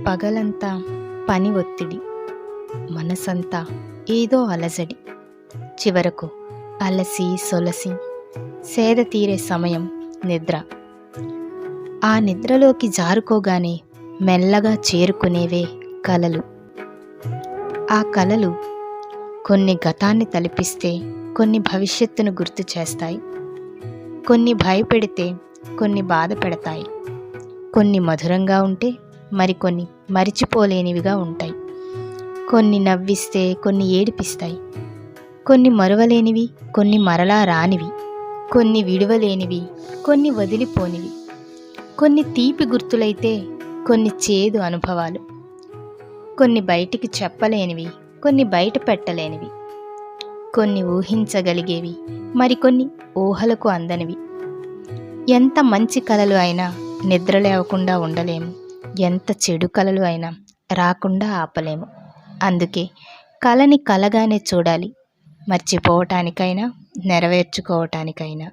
పగలంతా పని ఒత్తిడి, మనసంతా ఏదో అలజడి, చివరకు అలసి సొలసి సేద తీరే సమయం నిద్ర. ఆ నిద్రలోకి జారుకోగానే మెల్లగా చేరుకునేవే కలలు. ఆ కలలు కొన్ని గతాన్ని తలపిస్తే కొన్ని భవిష్యత్తును గుర్తు చేస్తాయి, కొన్ని భయపెడితే కొన్ని బాధ పెడతాయి, కొన్ని మధురంగా ఉంటే మరికొన్ని మరిచిపోలేనివిగా ఉంటాయి. కొన్ని నవ్విస్తే కొన్ని ఏడిపిస్తాయి, కొన్ని మరువలేనివి కొన్ని మరలా రానివి, కొన్ని విడువలేనివి కొన్ని వదిలిపోనివి, కొన్ని తీపి గుర్తులైతే కొన్ని చేదు అనుభవాలు, కొన్ని బయటికి చెప్పలేనివి కొన్ని బయట పెట్టలేనివి, కొన్ని ఊహించగలిగేవి మరికొన్ని ఊహలకు అందనివి. ఎంత మంచి కలలు అయినా నిద్ర లేవకుండా ఉండలేము, ఎంత చెడు కలలు అయినా రాకుండా ఆపలేము. అందుకే కలని కలగానే చూడాలి, మర్చిపోవటానికైనా నెరవేర్చుకోవటానికైనా.